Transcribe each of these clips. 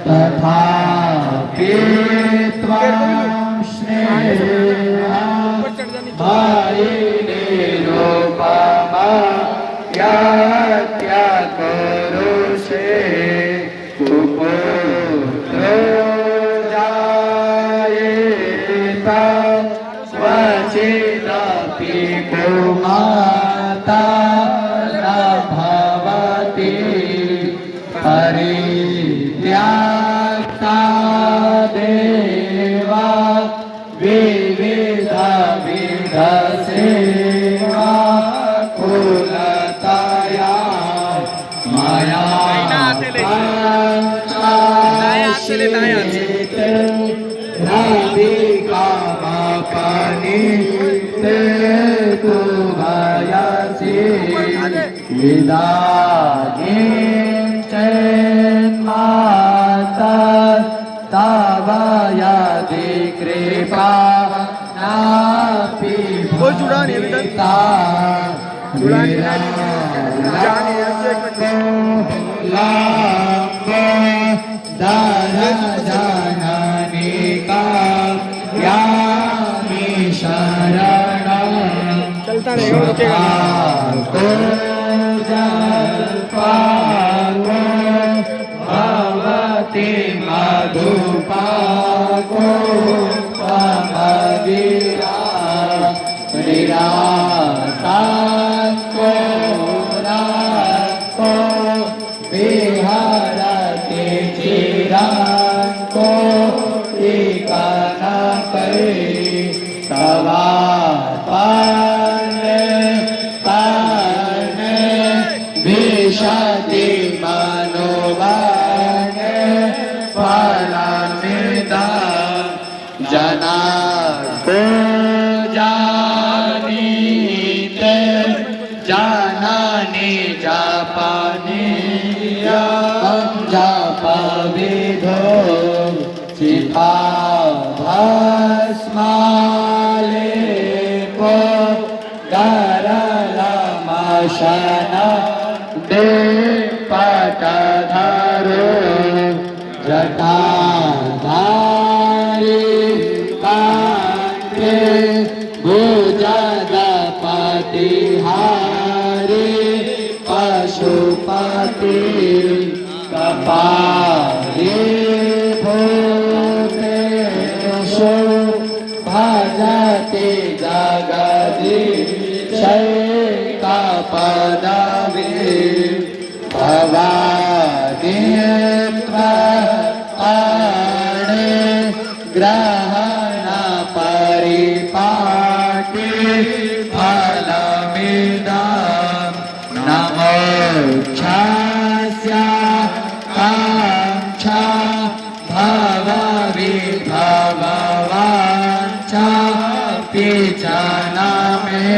तथापि त्वां स्नेहं भायिने रूपमा क्या करुषे कुपुत्रो जायेता स्वचिदपि कुमाता न भवति परित्याक्ता देवा विविधा सेवा कुलतया माया राधिकामापनि ते तु भयसि इदानीं चेन्माता तव यदि कृपा नापि भविता जननिका यामि शरणं भवति मधुपाको मदिरा निरासाको राको विहरति चिराको इकनकै तवात्मने पाने विशति मनोवने फलमिदं जनार्दो जानीते जाननि जापनीय जापविधो चिताभस्मालेपो गरलमशन दे पटधरो जटाधारी कान्ते भुजगपतिहारी पशुपति कपाली भूतेषु भजति जगदीशैकपदवी भवादित्वाणे ग्रहण परिपाटी फलमिदं नमोक्षास्या काङ्क्षा भवविभववाञ्छा पिचनमे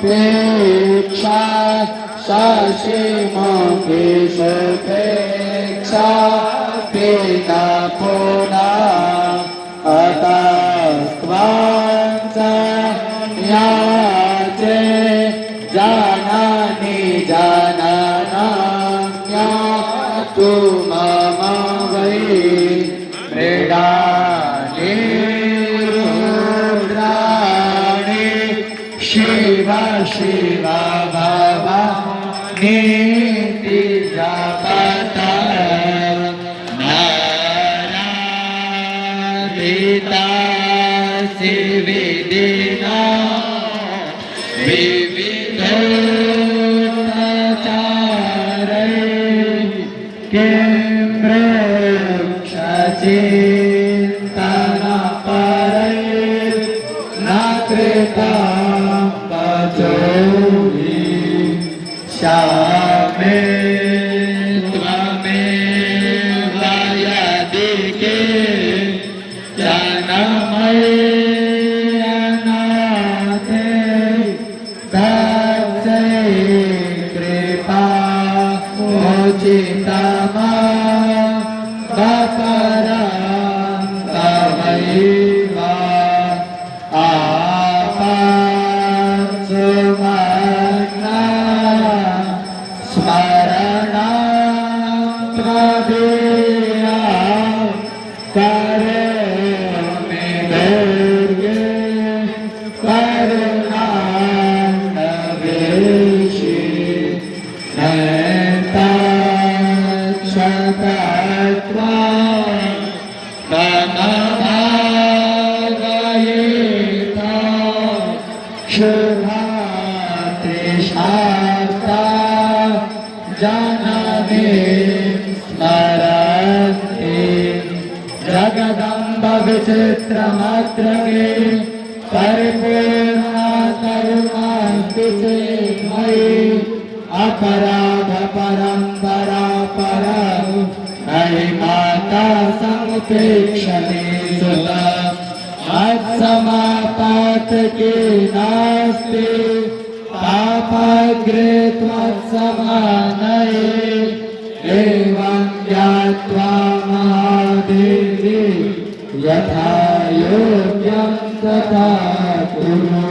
नवीर्यानापेक्षा शशिमुखी सुपेक्षा पिन पुनः अतस्त्वां याचे जननि जननान्या तु मम वै मृडानि रुद्राणि शिव शिव भवानीति जपत नारायिता विधिना विविधोपचारै किं वृक्षचिन्तनपरै न कृतं पचोहि श्यामे त्वमेव यदि के जनमयनाथे तत्से कृपा मोचितमा बपरं तवैव आपत्सुमग्ना स्मरणात्मदेया करोमि दुर्गे करुणान्वेषि नयनक्षतत्वा ममभागयेता शुभा तृषार्ता जननी स्मरन्ति जगदम्ब विचित्रमग्रगे परिपूर्णा करुणास्ति मयि अपराध परम्परा परं मयि माता समुपेक्षणे सुता मत्समापातकी नास्ति पापाग्रे त्वत्समानये एवं ज्ञात्वा महादेवी यथा योग्यं तथा कुरु।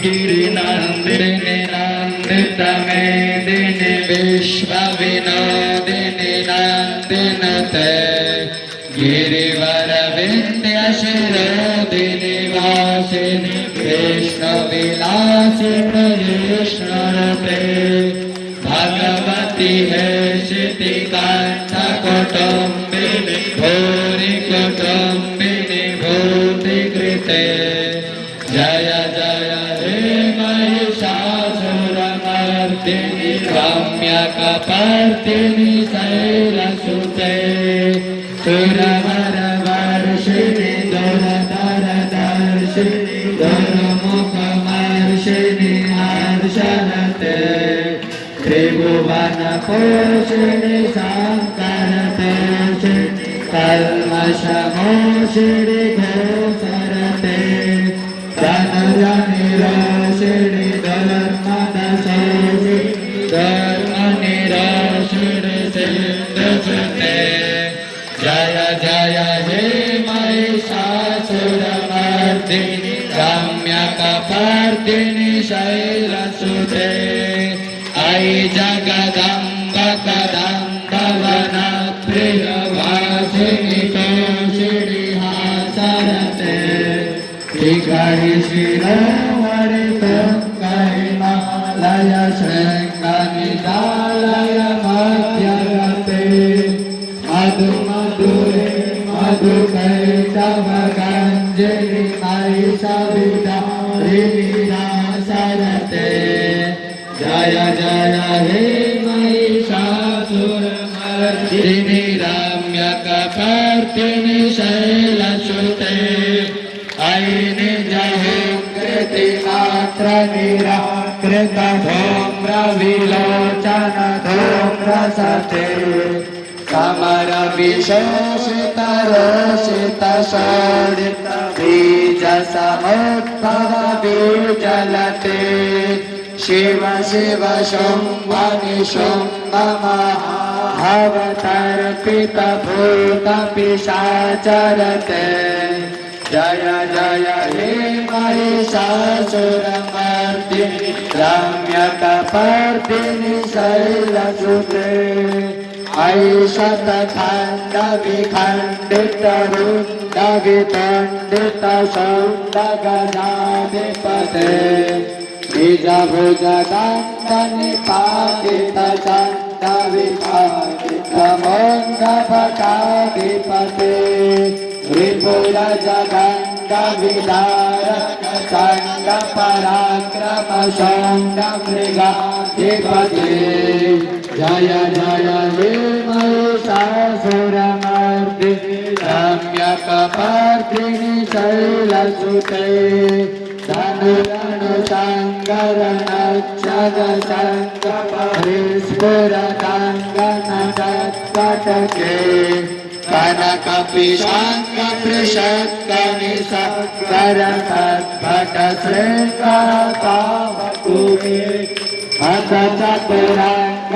गिरिनन्दिनि नन्दितमेदिनि विश्वविनोदिनि नन्दिनते गिरिवरविन्द्यशिरोदिनि वासिनि विष्णुविलासिनि विष्णुरते भगवति हेशिति कण्ठकुटुम्बिनि भूरि कुटुम्बिनि भूतिकृते जय जय हे महिषासुरमर्दिनि रम्यकपर्दिनि शैलसुते सुरवरवर्षिणि दुरधरदर्शिनि दुर्मुखमर्षिणि हर्षरते त्रिभुवनपोषिणि शङ्करतोषिणि कल्मषमोषिणि घोषरते धनजनिरोषिणि धर्मदशोषिणि धर्मनिरोषिणि सिन्धुसुते जय जय हे महिषासुरमर्दिनि रम्यकपर्दिनि शैलसुते अयि जगदम्ब कदम्बवनप्रियवासिनि तोषिणि हासरते श्रीकरि शिरोमणि तुङ्गहिमालय शृङ्गनिजालय मध्यगते मधु मधुरे मधुकैटवगञ्जनि महिषविदारिणि नासरते जय जय हे महिषासुरमर्दिनि रम्यकपर्दिनि शैलसुते अयि निजहङ्कृतिमात्र निराकृत धूम्रविलोचन धूम्रसते समर विशोषित रोषित शोणित बीज समुद्भव बीजलते शिव शिव शुम्भ निशुम्भ महावतर्पित भूत पिशाचरते जय जय हे महिषासुरमर्दिनि रम्यकपर्दिनि शैलसुते अयि शतखण्ड विखण्डित रुण्ड वितण्डित शौण्ड गजाधिपते निजभुज दण्ड निपातित चण्ड विपातित मोङ्घभटाधिपते त्रिपुर जगण्ड विदारक चण्ड पराक्रम शौण्ड मृगाधिपते जय जय हे महिषासुरमर्दिनि रम्यकपर्दिनि शैलसुते धनुरनु सङ्गरणक्षग सङ्ग परिस्फुरताङ्गनटके कनकपिशाङ्गपृषत्कनिशङ्करसत्पटशृङ्गातावकुमे हतचतुराङ्ग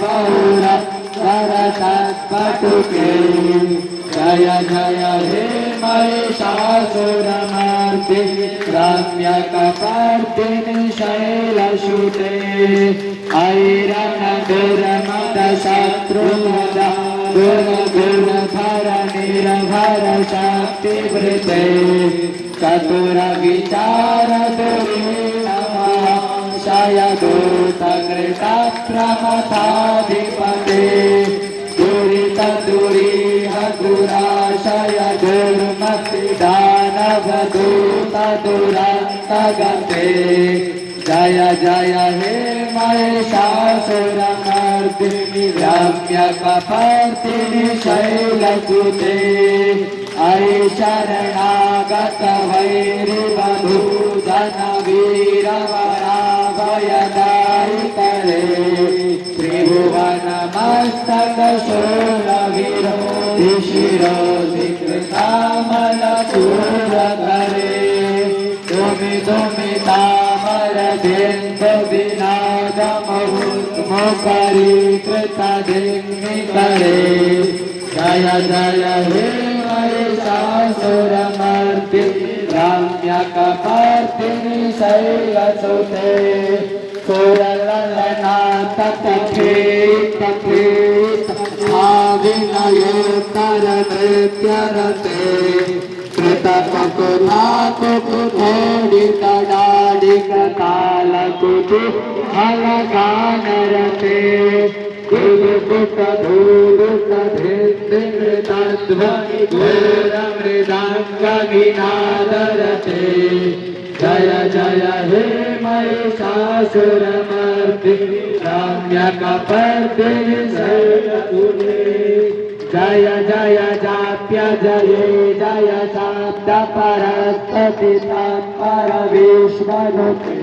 बहुरा वरसत्पटुके जय जय हे महिषासुरमर्दिनि रम्यकपर्दिनि शैलसुते ऐरणदुर्मदशत्रुमदा दुर्गुणधर निरभर शक्तिवृते चतुरविचारदुरीणमाशयदूतकृतप्रमथाधिपते दुरितदुरीह दुराशय दुर्मतिदानवदूतदुरन्तगते जय जय हे महिषासुरमर्दिनि रम्यकपर्दिनि शैलसुते ऐ शरणागत वैरिवधूजन वीरवराभयदायितरे त्रिभुवनमस्तक शूलविरोधि शिरोधिकृतामलपूरधरे दुमिदुमितामरदेन्दविनादमुखरीकृतदिग्निकरे जय जय हे महिषासुरमर्दिनि रम्यकपर्दिनि शैलसुते सुरललनाथपठेत आविनयोत्तरनृत्यरते कृतपकुलाकुकुथोडितडाडिकतालकुतु हलगानरते गुरुकुटधूरुकधिन्दिमृतध्वनि घोरमृदाङ्गनिनादरते जय जय हे महिषासुरमर्दिनि रम्यकपर्दिनि शैलसुते जय जय जाप्य जये जय शाब्द परस्तति तत्पर विश्वनुते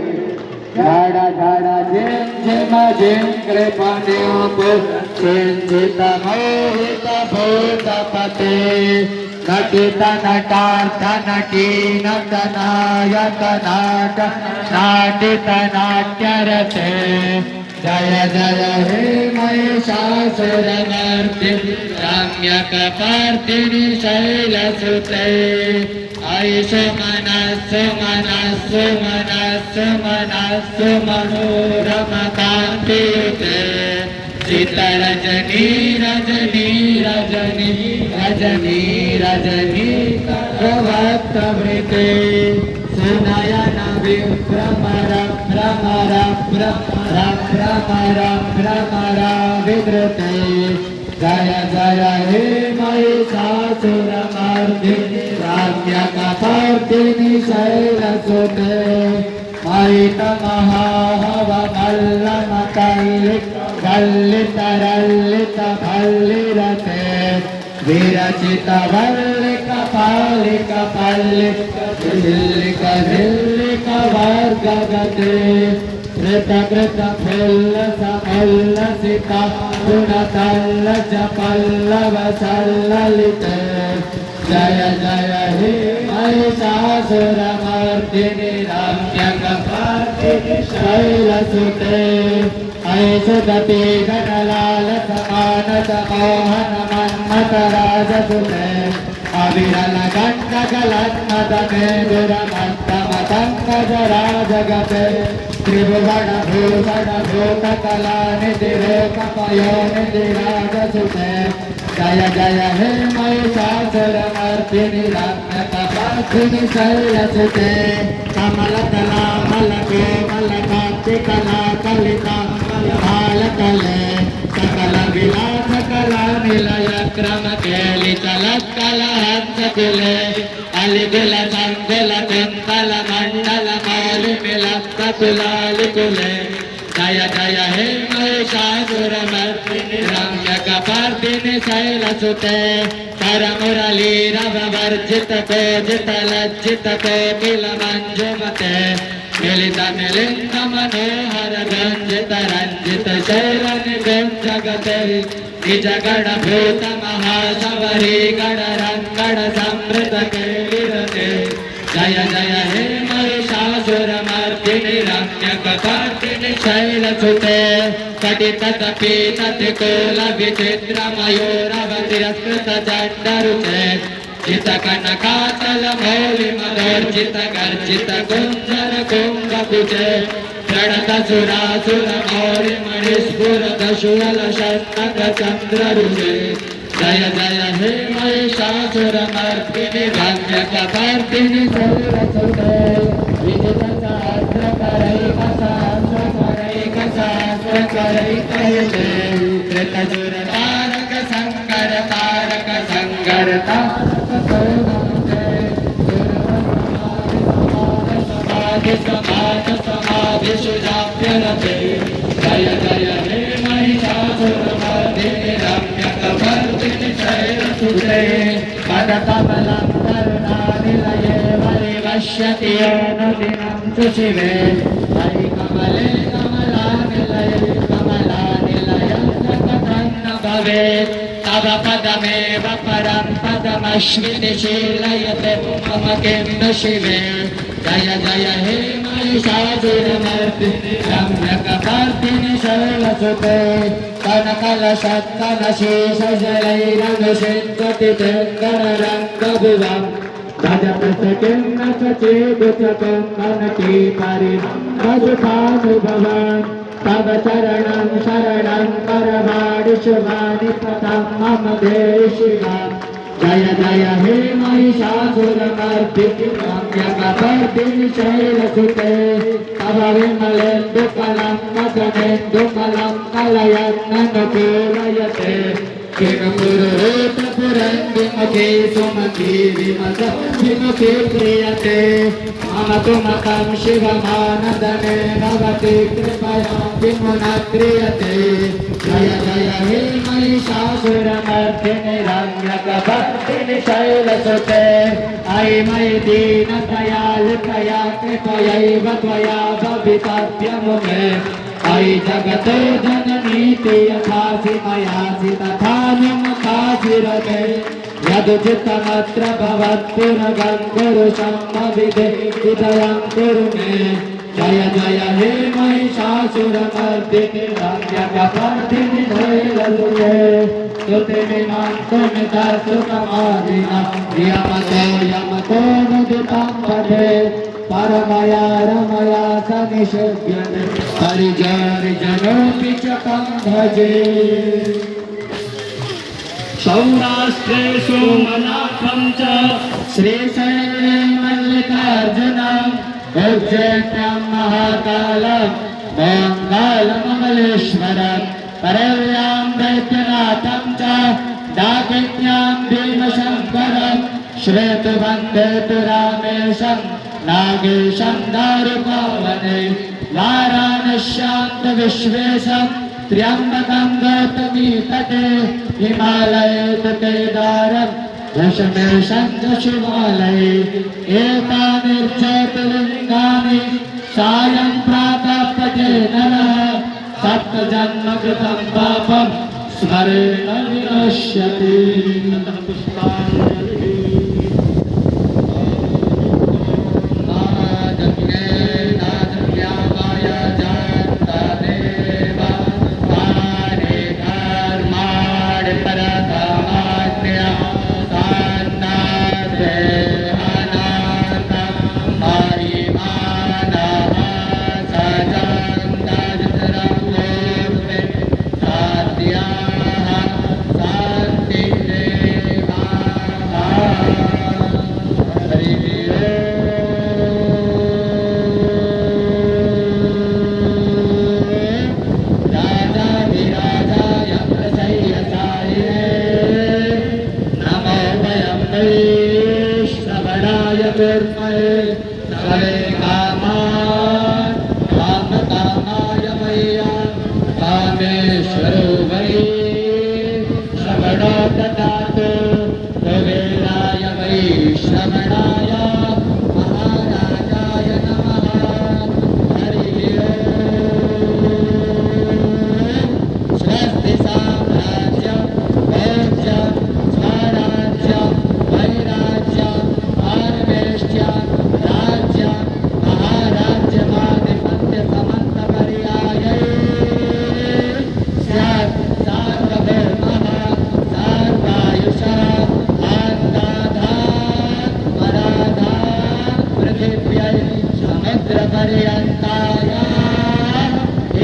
झड झड झिं झिम झिं कृपणोप चिंतित मोहित भूतपते नटित नटार्थ नटी नट नायक नाट नाटित नाट्यरते जय जय हे महिषासुरमर्दिनि रम्यकपर्दिनि शैलसुते ऐषु मनस्सु मनस्सु मनस्सु मनस्सु मनोरमकान्तियुते चित्तरजनी रजनी रजनी रजनी रजनी भक्तवृते सुनयन विभ्रमर भ्रमर भ्रमर भ्रमर भ्रमर विधृते जय जय हे महिषासुरमर्दिनि रम्यकपर्दिनि शैलसुते महितमहाहवमल्लमकल्लितरल्लितभल्लिरते विरचितवल्लिकपालिकपल्लिकझिल्लिकवर्गगते कृतकृतफुल्लसमुल्लसिता गुणतल्लचपल्लवसल्ललिते जय जय हे महिषासुरमर्दिनि रम्यकपर्दिनि शैलसुते ऐषुदपि गणलालसमानसमोहन मन्मथराजसुते अविरलगण्डकलन्मदमे दुरमत्तमतङ्गजराजगते त्रिभुवनभूषणभूतकलानिधिरोकपयोनिधिराजसुते जय जय हे महिषासुरमर्दिनि रम्यकपर्दिनि शैलसुते कमलकलामलकोमलकान्तिकलाकलितामलहालकले सकलविलासकलानिलयक्रमकेलिचलत्कलहंसकुले अलिकुलसङ्कुलकुन्तलमण्डलमौलिमिलक्तकुलालिकुले जय जय हे महिषासुरमर्दिनि रम्यकपर्दिनि शैलसुते करमुरलीरववर्जित कोजित लज्जित कोकिलमञ्जुमते मिलित मिलिन्द मनोहर रञ्जित रञ्जित शैलनिकुञ्जगते निजगणभूत महाशबरी गणरङ्गण संवृत केलिरते जय जय हे महिषासुरमर्दिनि रम्यकपर्दिनि शैलसुते कटितटपीतत्रिकोलविचित्रमयूरवतिरस्कृतचण्डरुचे चितकनकाचलमौलिमदोर्जितगर्जितकुञ्जरकुम्भकुचे प्रणतसुरासुरमौलिमणिस्फुरदशूलशस्तकचन्द्ररुचे जय जय हे महिषासुरमर्दिनि रम्यकपर्दिनि शैलसुते विजितसहस्रकरैकसहस्रकरैकसहस्रकरैकयुते कृतसुरतारक संकर तारक संकर समाधि समाध समाधिषु जाप्यरते जय जय हे महिषासुरमर्दिनि रम्यकपर्दिनि शैलसुते पदकमलं करुणानिलये परिवश्यति योनुदिनं सुशिवे मयि कमले कमलानिलये कमलानिलयं कथं न भवेत् तव पदमेव परं पदमश्विनि शीलयते मम किं न शिवे जय जय हे महिषासुरमर्दिनि रम्यकपर्दिनि शैलसुते कनकलशत्कनशेषजलैरनुषिञ्चति तेङ्कररङ्गभुवम् भजपति किं न चेदुचकं कनकी परिणमसुखानुभवम् तव चरणं शरणं करवाणि शुभानि पथं मम देहि शिवम् जय जय हे महिषासुरमर्दिनि रम्यकपर्दिनि शैलसुते तव विमलेन्दुकलं वदनेन्दुकलं कलयन्ननुकूलयते किं पुरुहूत पुरन्दिमुखे सुमती विमत विमुखे क्रियते मम तु मतं शिवमानदने भवति कृपया विमुना क्रियते जय जय हे महिषासुरमर्दिनि रम्यकपर्दिनि शैलसुते अयि मयि दीनदयालुतया कृपयैव त्वया भवितव्यमुमे अयि जगतो जननीति यथासि मयासि तथा ममतासि रमे यदुचितमत्र भवत्पुरगं कुरु सम्भविदे हृदयं कुरु मे जय जय हे महिषासुरमर्दिनि रम्यकपर्दिनि शैलसुते स्तुतिमिमां सुमितस्तुतमादिना यमतो मुदितं पदे परमया रमया सनिषेव्यते हरिजनोऽपि च तं भजे सौराष्ट्रे सोमनाथं च श्रीशैले मल्लिकार्जुनम् उज्जयिन्यां महाकालं मङ्गलममलेश्वरम् परव्यां वैद्यनाथं च डाकिन्यां भीमशङ्करम् श्वेतवन्देतु रामेशं नागेशं दारुकावने वाराणस्यां विश्वेशं त्र्यम्बकं गौतमीतटे हिमालये तु केदारं दशमेशं च शिवालये एतानि ज्योतिर्लिङ्गानि सायं प्रातः पठे नरः सप्तजन्मकृतं पापं स्मरेण विनश्यति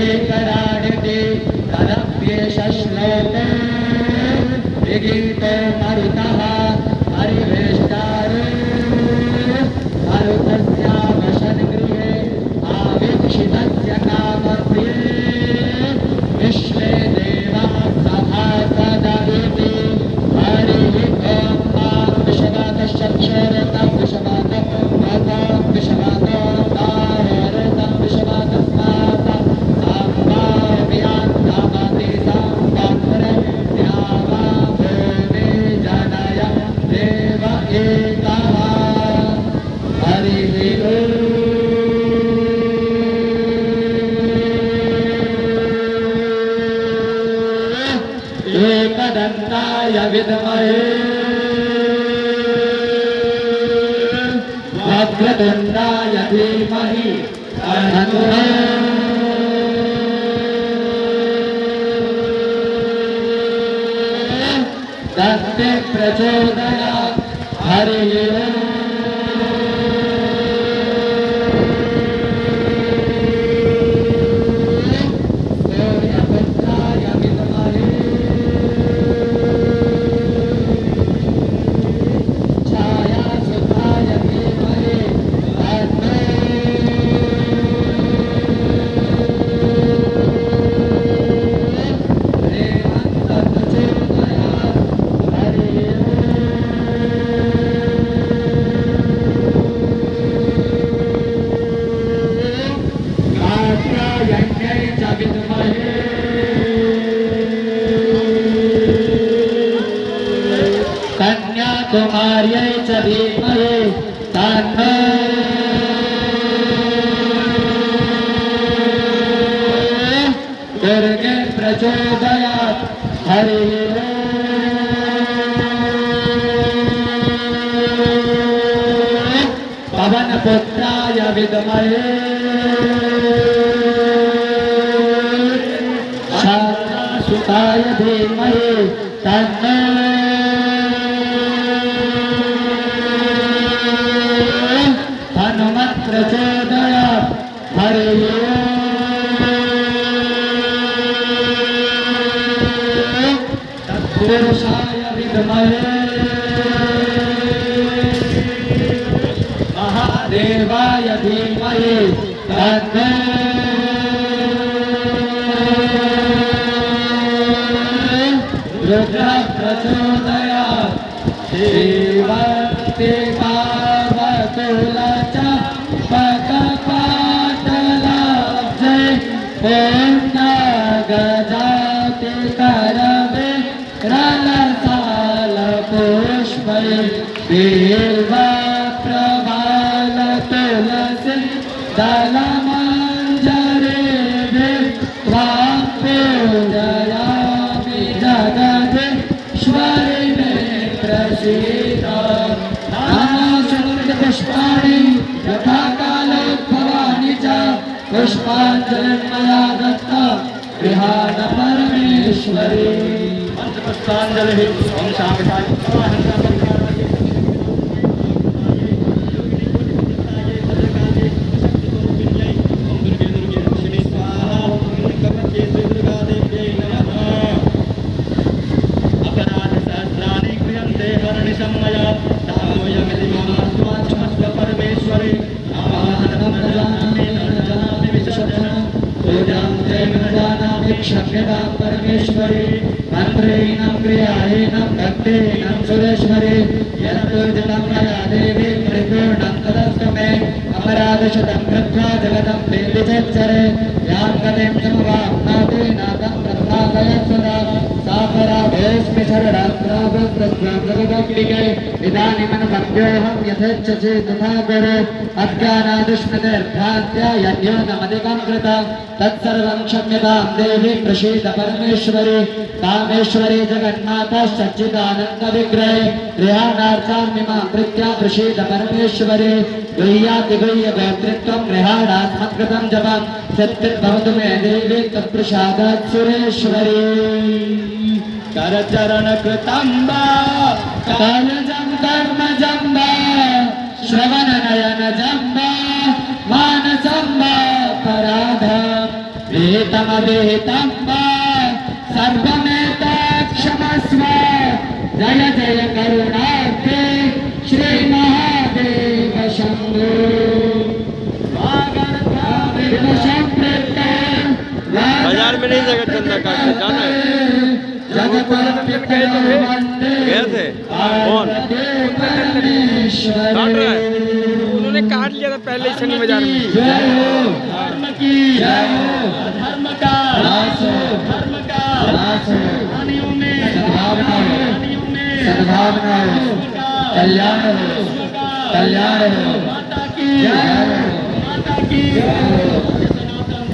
एकराड्यते तदप्येष श्लोके विगीतो मरुतः हरिवेष्टारो मरुतस्यावशन गृहे आवीक्षितस्य कामप्रिये विश्वे देवाः सभासदविति हरिः ॐ मां विषवातश्चक्षुरतं विषवातं मातं विषवातं तारतं विषवातस्मात् साम्बाव्यान्तामति साम्बान्धरत्यावा भूमि जनय देव एकः हरिः एकदन्ताय विद्महे वक्रतुण्डाय धीमहि तन्नो दन्ते प्रचोदयात् हरिः कन्याकुमार्यै च धीमहि तन्नो दुर्गे प्रचोदयात् हरिः पवनपुत्राय विद्महे शान्तासुताय धीमहि तन्नो हनुमत् प्रचोदयात् हरिः तत्पुरुषाय विद्महे महादेवाय धीमहि तन्नो रुद्रः प्रचोदयात् देवते गजाति करवे रलसाल पुष्पै बिल्वा प्रबाल तुलसी दलमञ्जरे त्वां पूजयामि जगदीश्वरि मे प्रसीद नानाशक्ति पुष्पाणि यथा कालोद्भवानि च पुष्पाञ्जलिं मया दत्ता गृहाण परमेश्वरी पुष्पाञ्जलिः ॐ शान्ताय अपराधसहस्राणि क्रियन्ते हरणिशमया दामोऽयमिति मम स्वाक्षमस्व परमेश्वरी क्षम्यतां परमेश्वरी मन्त्रेण क्रियायेन भक्तेन सुरेश्वरी यत्पूजितं मया देवी परिपूर्णं तदस्तु मे अपराधशतं कृत्वा जगतं वेदि चेच्चरे यां गतिं समवाप्नोति नातं प्रसादय सदा सा पराभेस्मि शरणात्रावस्तस्वां जगदग्निके इदानीमनुपद्योऽहं यथेच्छसि तथा कुरु अज्ञानादुष्मतिर्भ्रान्त्या यज्ञोगमधिकं कृतं तत्सर्वं क्षम्यतां देवी प्रसीद परमेश्वरी कामेश्वरी जगन्माता सच्चिदानन्दविग्रहे गृहाणार्थामिमां प्रीत्या प्रसीद परमेश्वरी गुह्यातिगुह्य गोत्रित्वं गृहाणात्मकृतं जपं सत्यद्भवतु मे देवी तत्प्रसादात् सुरेश्वरी करचरणकृतं वा कालजं कर्मजं वा श्रवणनयनजं वा मानसं वा पराधं विहितं विहितं वा सर्वमेतत्क्षमस्व जय जय करुणाब्धे श्री महादेव शंभो बाजार में नहीं जगह चंदा काटने जाना है। गए थे कौन काट रहा है? उन्होंने काट लिया था पहले ही शनि बाजार में। धर्म की धर्म का सद्भावना हो कल्याण हो कल्याण हो माता की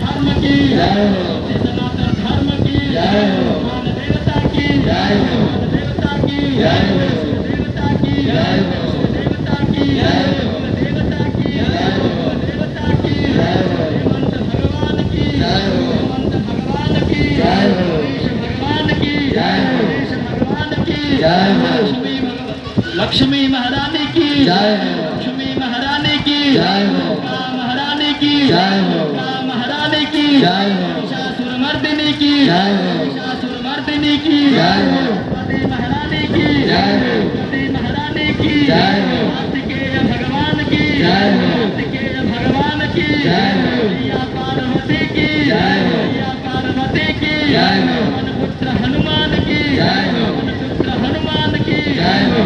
धर्म की जय हो सनातन धर्म की जय हो देवता की जय हो देवता की जय हो देवता की जय हो देवता की जय हो देवता की जय हो देवता की जय हो हेमंत भगवान की जय हो हेमंत भगवान की जय हो भगवान की जय हो भगवान की जय हो लक्ष्मी महारानी की जय हो लक्ष्मी महारानी की जय हो महारानी की जय हो महारानी की जय हो महिषासुरमर्दिनी की जय हो महिषासुरमर्दिनी की जय हो पति महारानी की जय हो पति महारानी की जय हो कार्तिकेय भगवान की जय हो कार्तिकेय भगवान की जय हो मैया पार्वती की जय हो मैया पार्वती की जय हो पुत्र हनुमान की जय हो पुत्र हनुमान की जय हो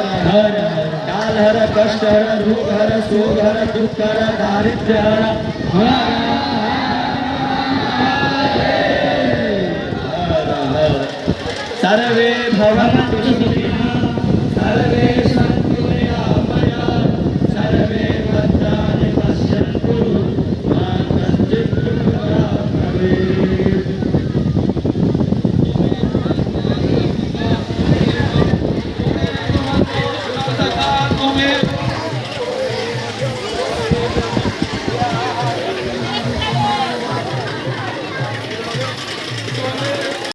काल हर कष्ट हर रोग हर शोक हर दुख हर दारिद्र्य हर सर्वे भवन्तु सुखिनः